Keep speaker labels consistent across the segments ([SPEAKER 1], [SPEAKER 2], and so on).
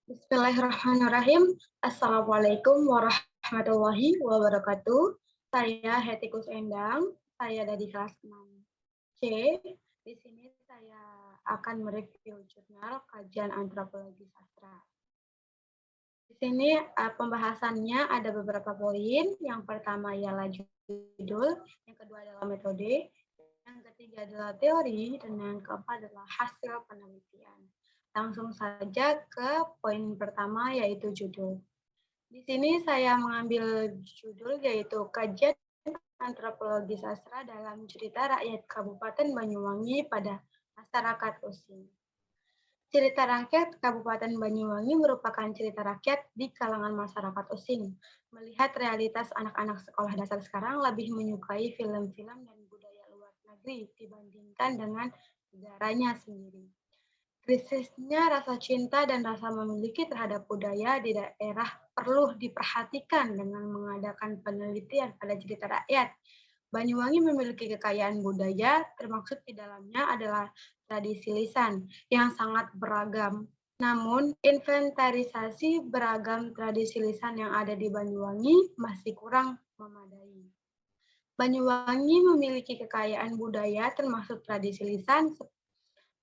[SPEAKER 1] Bismillahirrahmanirrahim. Assalamualaikum warahmatullahi wabarakatuh. Saya Hetikus Endang, saya dari kelas 6C. Di sini saya akan mereview jurnal kajian antropologi sastra. Di sini pembahasannya ada beberapa poin. Yang pertama ialah judul, yang kedua adalah metode, yang ketiga adalah teori, dan yang keempat adalah hasil penelitian. Langsung saja ke poin pertama, yaitu judul. Di sini saya mengambil judul yaitu Kajian Antropologi Sastra dalam Cerita Rakyat Kabupaten Banyuwangi pada Masyarakat Osing. Cerita rakyat Kabupaten Banyuwangi merupakan cerita rakyat di kalangan masyarakat Osing. Melihat realitas anak-anak sekolah dasar sekarang lebih menyukai film-film dan budaya luar negeri dibandingkan dengan negaranya sendiri. Krisisnya rasa cinta dan rasa memiliki terhadap budaya di daerah perlu diperhatikan dengan mengadakan penelitian pada cerita rakyat. Banyuwangi memiliki kekayaan budaya, termaksud di dalamnya adalah tradisi lisan yang sangat beragam. Namun, inventarisasi beragam tradisi lisan yang ada di Banyuwangi masih kurang memadai. Banyuwangi memiliki kekayaan budaya termasuk tradisi lisan,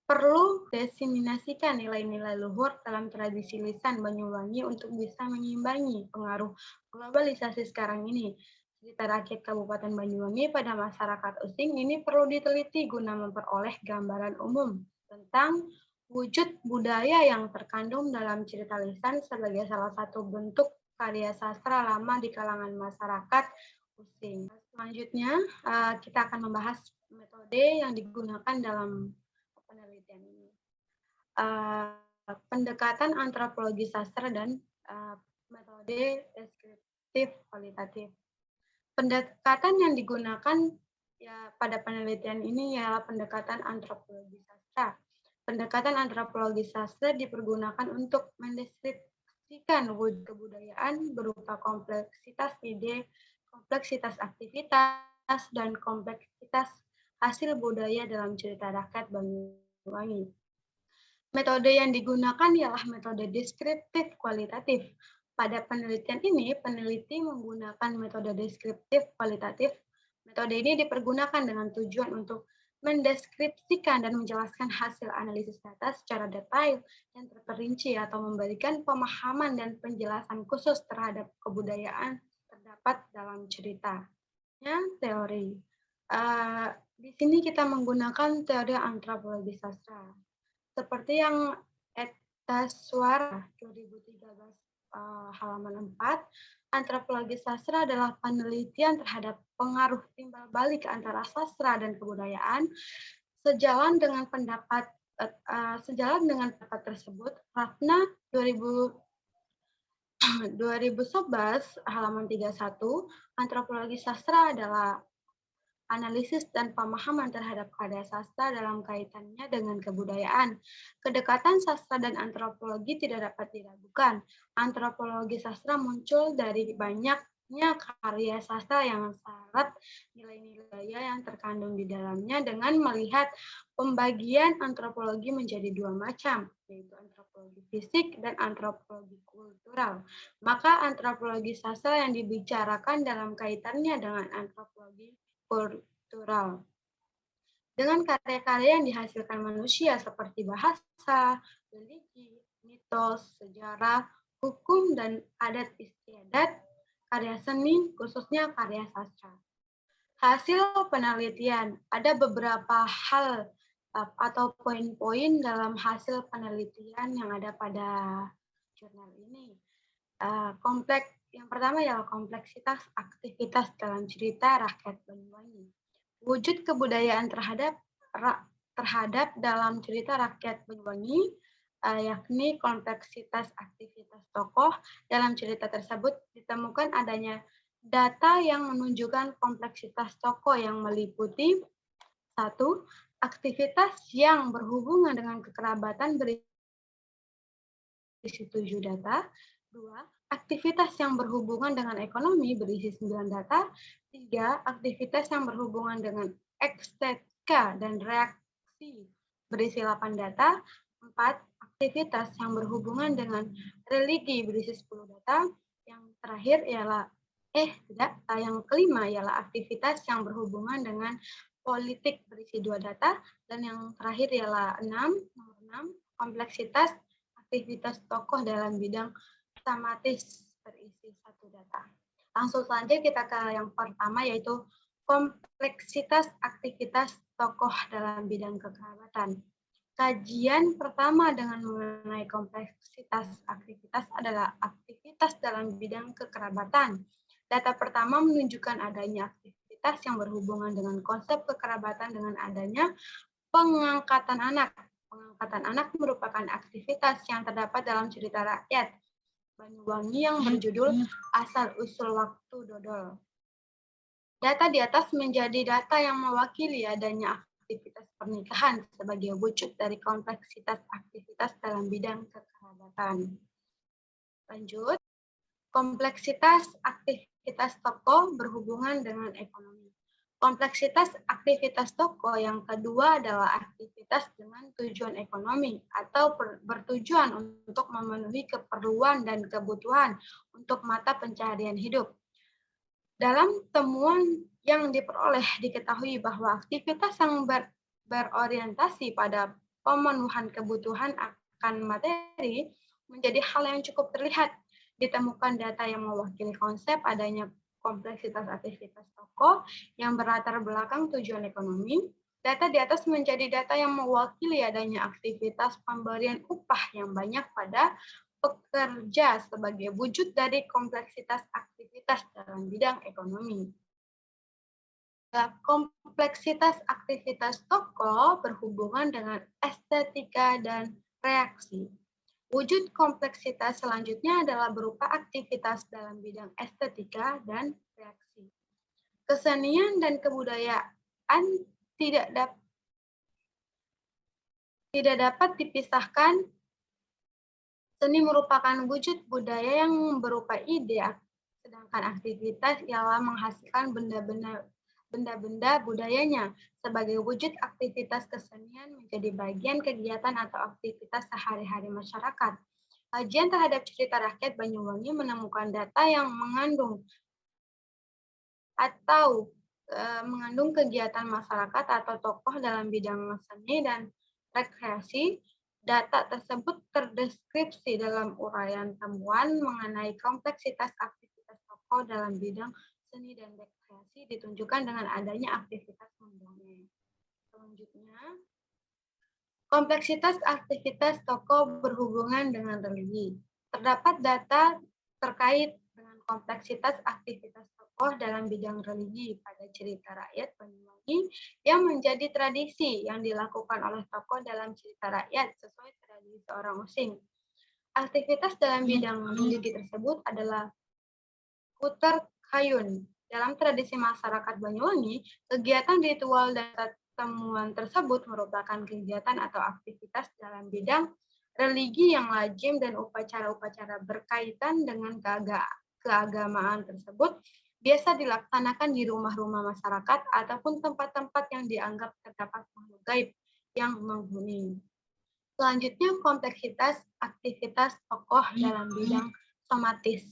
[SPEAKER 1] perlu diseminasikan nilai-nilai luhur dalam tradisi lisan Banyuwangi untuk bisa mengimbangi pengaruh globalisasi sekarang ini. Cerita rakyat Kabupaten Banyuwangi pada masyarakat Osing ini perlu diteliti guna memperoleh gambaran umum tentang wujud budaya yang terkandung dalam cerita lisan sebagai salah satu bentuk karya sastra lama di kalangan masyarakat Osing. Selanjutnya, kita akan membahas metode yang digunakan dalam penelitian ini. Pendekatan antropologi sastra dan metode deskriptif kualitatif. Pendekatan yang digunakan pada penelitian ini ialah pendekatan antropologi sastra. Pendekatan antropologi sastra dipergunakan untuk mendeskripsikan wujud kebudayaan berupa kompleksitas ide, kompleksitas aktivitas, dan kompleksitas hasil budaya dalam cerita rakyat Banyuwangi. Metode yang digunakan ialah metode deskriptif kualitatif. Pada penelitian ini, peneliti menggunakan metode deskriptif kualitatif. Metode ini dipergunakan dengan tujuan untuk mendeskripsikan dan menjelaskan hasil analisis data secara detail dan terperinci atau memberikan pemahaman dan penjelasan khusus terhadap kebudayaan terdapat dalam cerita. Teori. Di sini kita menggunakan teori antropologi sastra. Seperti yang Suara 2013 halaman 4, antropologi sastra adalah penelitian terhadap pengaruh timbal balik antara sastra dan kebudayaan. Sejalan dengan pendapat tersebut, Rafna 2011 halaman 31, antropologi sastra adalah analisis dan pemahaman terhadap karya sastra dalam kaitannya dengan kebudayaan. Kedekatan sastra dan antropologi tidak dapat diragukan. Antropologi sastra muncul dari banyaknya karya sastra yang syarat nilai-nilai yang terkandung di dalamnya dengan melihat pembagian antropologi menjadi dua macam, yaitu antropologi fisik dan antropologi kultural. Maka antropologi sastra yang dibicarakan dalam kaitannya dengan antropologi kultural. Dengan karya-karya yang dihasilkan manusia seperti bahasa, religi, mitos, sejarah, hukum, dan adat istiadat, karya seni, khususnya karya sastra. Hasil penelitian, ada beberapa hal atau poin-poin dalam hasil penelitian yang ada pada jurnal ini. Yang pertama ialah kompleksitas aktivitas dalam cerita rakyat Banyuwangi. Wujud kebudayaan terhadap dalam cerita rakyat Banyuwangi, yakni kompleksitas aktivitas tokoh dalam cerita tersebut ditemukan adanya data yang menunjukkan kompleksitas tokoh yang meliputi 1. Aktivitas yang berhubungan dengan kekerabatan berisi 7 data. 2. Aktivitas yang berhubungan dengan ekonomi berisi 9 data. 3. Aktivitas yang berhubungan dengan estetika dan reaksi berisi 8 data. 4. aktivitas yang berhubungan dengan religi berisi 10 data. Yang terakhir ialah yang kelima ialah aktivitas yang berhubungan dengan politik berisi 2 data, dan yang terakhir ialah nomor 6, kompleksitas aktivitas tokoh dalam bidang tematis berisi 1 data. Langsung saja kita ke yang pertama, yaitu kompleksitas aktivitas tokoh dalam bidang kekerabatan. Kajian pertama dengan mengenai kompleksitas aktivitas adalah aktivitas dalam bidang kekerabatan. Data pertama menunjukkan adanya aktivitas yang berhubungan dengan konsep kekerabatan dengan adanya pengangkatan anak. Pengangkatan anak merupakan aktivitas yang terdapat dalam cerita rakyat Banyuwangi yang berjudul Asal-Usul Waktu Dodol. Data di atas menjadi data yang mewakili adanya aktivitas pernikahan sebagai wujud dari kompleksitas aktivitas dalam bidang kekerabatan. Lanjut, kompleksitas aktivitas tokoh berhubungan dengan ekonomi. Kompleksitas aktivitas tokoh yang kedua adalah aktivitas dengan tujuan ekonomi atau bertujuan untuk memenuhi keperluan dan kebutuhan untuk mata pencaharian hidup. Dalam temuan yang diperoleh diketahui bahwa aktivitas yang berorientasi pada pemenuhan kebutuhan akan materi menjadi hal yang cukup terlihat. Ditemukan data yang mewakili konsep adanya kompleksitas aktivitas tokoh yang berlatar belakang tujuan ekonomi. Data di atas menjadi data yang mewakili adanya aktivitas pemberian upah yang banyak pada pekerja sebagai wujud dari kompleksitas aktivitas dalam bidang ekonomi. Kompleksitas aktivitas tokoh berhubungan dengan estetika dan reaksi. Wujud kompleksitas selanjutnya adalah berupa aktivitas dalam bidang estetika dan reaksi. Kesenian dan kebudayaan tidak dapat dipisahkan. Seni merupakan wujud budaya yang berupa ide, sedangkan aktivitas ialah menghasilkan benda-benda budayanya. Sebagai wujud aktivitas kesenian menjadi bagian kegiatan atau aktivitas sehari-hari masyarakat. Kajian terhadap cerita rakyat Banyuwangi menemukan data yang mengandung kegiatan masyarakat atau tokoh dalam bidang seni dan rekreasi. Data tersebut terdeskripsi dalam uraian temuan mengenai kompleksitas aktivitas tokoh dalam bidang seni dan rekreasi ditunjukkan dengan adanya aktivitas mendongeng. Selanjutnya, kompleksitas aktivitas tokoh berhubungan dengan religi. Terdapat data terkait dengan kompleksitas aktivitas tokoh dalam bidang religi pada cerita rakyat Banyuwangi yang menjadi tradisi yang dilakukan oleh tokoh dalam cerita rakyat sesuai tradisi orang Osing. Aktivitas dalam bidang religi tersebut adalah puter kayun. Dalam tradisi masyarakat Banyuwangi, kegiatan ritual dan temuan tersebut merupakan kegiatan atau aktivitas dalam bidang religi yang lazim dan upacara-upacara berkaitan dengan keagamaan tersebut biasa dilaksanakan di rumah-rumah masyarakat ataupun tempat-tempat yang dianggap terdapat makhluk gaib yang menghuni. Selanjutnya, kompleksitas aktivitas tokoh dalam bidang somatis.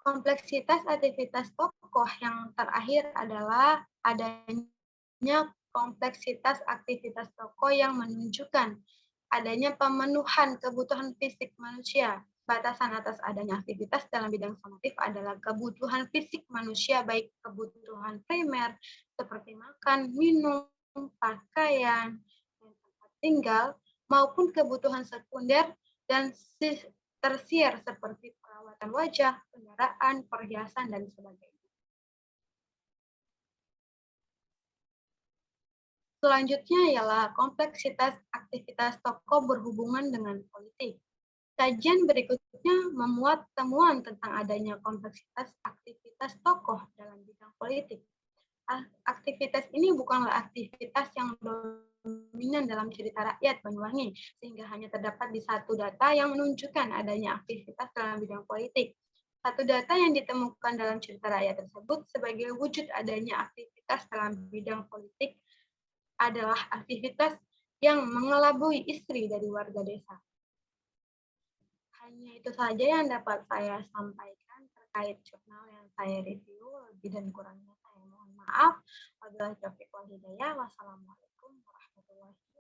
[SPEAKER 1] Kompleksitas aktivitas tokoh yang terakhir adalah adanya kompleksitas aktivitas tokoh yang menunjukkan adanya pemenuhan kebutuhan fisik manusia. Batasan atas adanya aktivitas dalam bidang somatif adalah kebutuhan fisik manusia, baik kebutuhan primer seperti makan, minum, pakaian, dan tempat tinggal, maupun kebutuhan sekunder dan tersier seperti perawatan wajah, kendaraan, perhiasan, dan sebagainya. Selanjutnya ialah kompleksitas aktivitas tokoh berhubungan dengan politik. Kajian berikutnya memuat temuan tentang adanya kompleksitas aktivitas tokoh dalam bidang politik. Aktivitas ini bukanlah aktivitas yang dominan dalam cerita rakyat Banyuwangi, sehingga hanya terdapat di satu data yang menunjukkan adanya aktivitas dalam bidang politik. Satu data yang ditemukan dalam cerita rakyat tersebut sebagai wujud adanya aktivitas dalam bidang politik adalah aktivitas yang mengelabui istri dari warga desa. Hanya itu saja yang dapat saya sampaikan terkait jurnal yang saya review. Lebih dan kurangnya saya mohon maaf. Wabillahi taufiq wal hidayah. Wassalamualaikum warahmatullahi wabarakatuh.